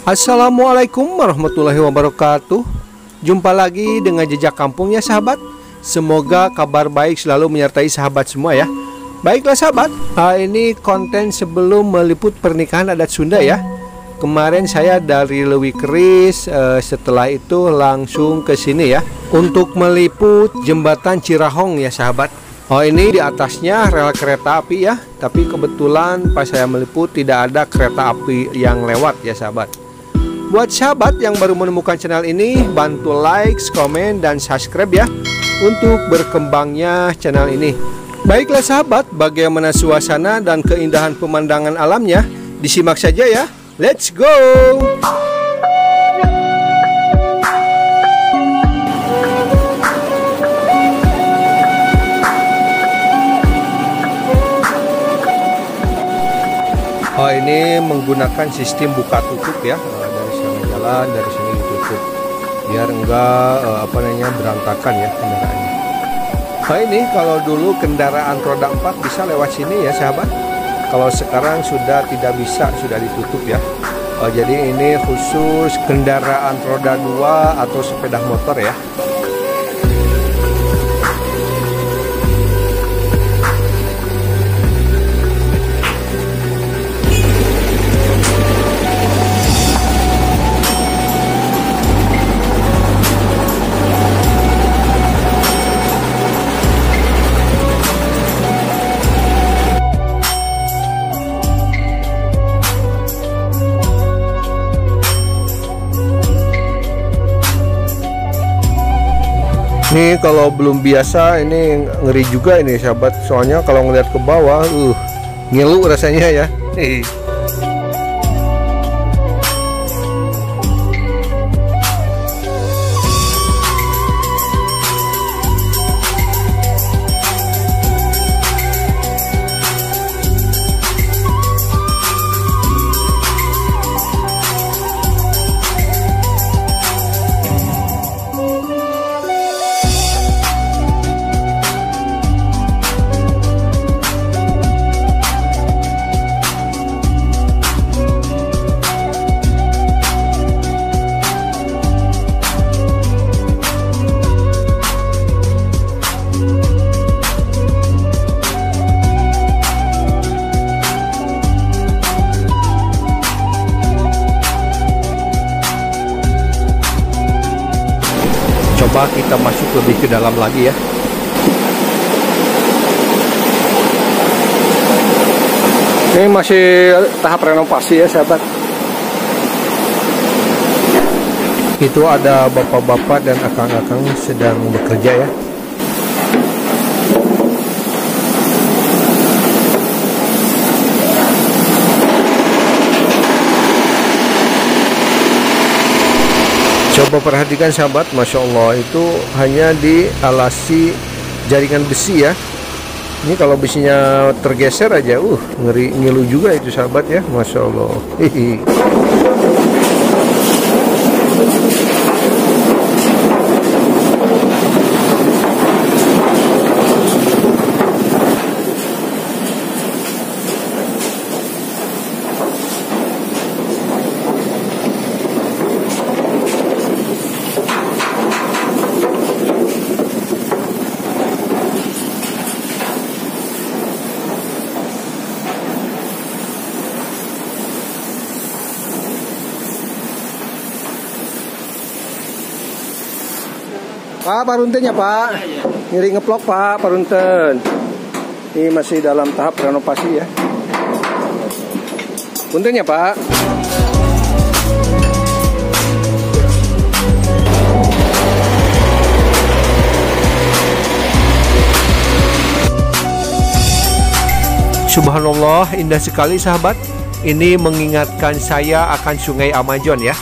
Assalamualaikum warahmatullahi wabarakatuh. Jumpa lagi dengan Jejak Kampung ya sahabat. Semoga kabar baik selalu menyertai sahabat semua ya. Baiklah sahabat, ini konten sebelum meliput pernikahan adat Sunda ya. Kemarin saya dari Leuwi Keris, setelah itu langsung ke sini ya untuk meliput jembatan Cirahong ya sahabat. Ini di atasnya rel kereta api ya. Tapi kebetulan pas saya meliput tidak ada kereta api yang lewat ya sahabat. Buat sahabat yang baru menemukan channel ini, bantu like, komen, dan subscribe ya untuk berkembangnya channel ini. Baiklah sahabat, bagaimana suasana dan keindahan pemandangan alamnya? Disimak saja ya. Let's go! Ini menggunakan sistem buka tutup ya. Dari sini ditutup biar enggak berantakan ya kendaraannya. Ini kalau dulu kendaraan roda 4 bisa lewat sini ya sahabat. Kalau sekarang sudah tidak bisa, sudah ditutup ya. Jadi ini khusus kendaraan roda 2 atau sepeda motor ya. Ini kalau belum biasa ini ngeri juga ini sahabat. Soalnya kalau ngeliat ke bawah, ngilu rasanya ya. Coba kita masuk lebih ke dalam lagi ya. Ini masih tahap renovasi ya sahabat. Itu ada bapak-bapak dan akang-akang sedang bekerja ya. Coba perhatikan sahabat, Masya Allah, itu hanya dialasi jaringan besi ya. Ini kalau besinya tergeser aja, ngeri, ngilu juga itu sahabat ya, Masya Allah. Pak, Parunten ya Pak. Ngiri ngeplok Pak, Parunten. Ini masih dalam tahap renovasi ya. Punten ya Pak. Subhanallah, indah sekali sahabat. Ini mengingatkan saya akan Sungai Amazon ya.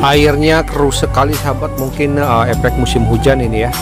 Airnya keruh sekali sahabat, mungkin efek musim hujan ini ya.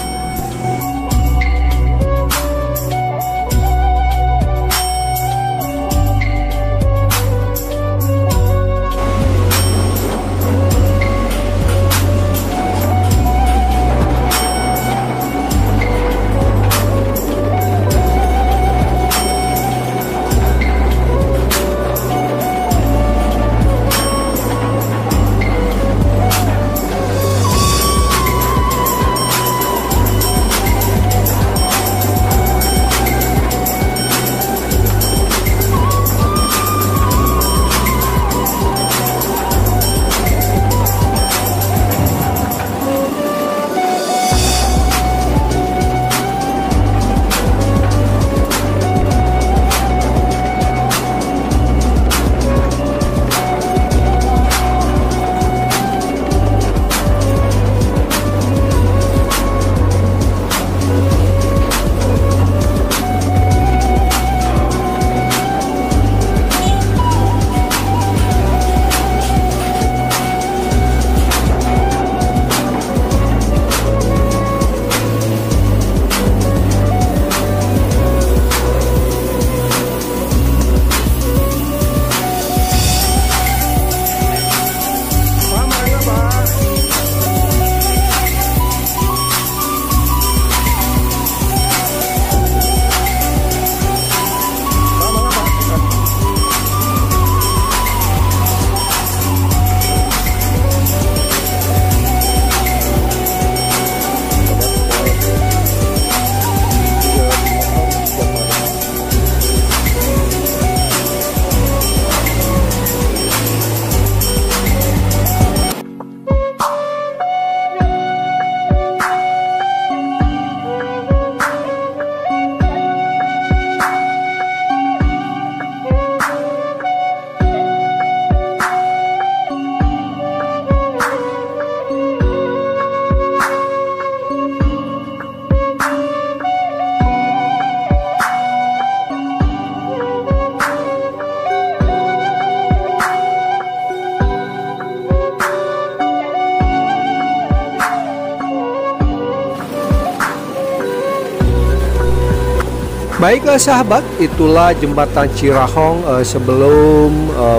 Baiklah sahabat, itulah jembatan Cirahong sebelum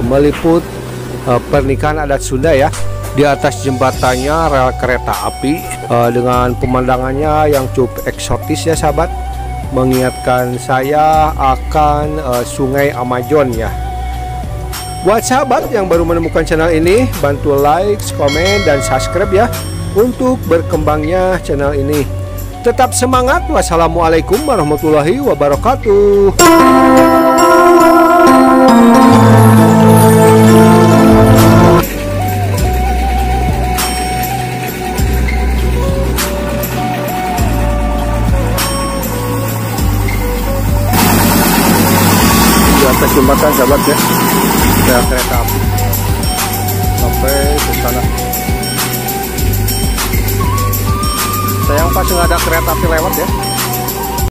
meliput pernikahan adat Sunda ya. Di atas jembatannya rel kereta api dengan pemandangannya yang cukup eksotis ya sahabat, mengingatkan saya akan Sungai Amazon ya. Buat sahabat yang baru menemukan channel ini, bantu like, komen, dan subscribe ya untuk berkembangnya channel ini. Tetap semangat. Wassalamualaikum warahmatullahi wabarakatuh. Di atas jembatan sahabat ya, rel kereta api sampai ke sana. Sayang pas nggak ada kereta api lewat ya.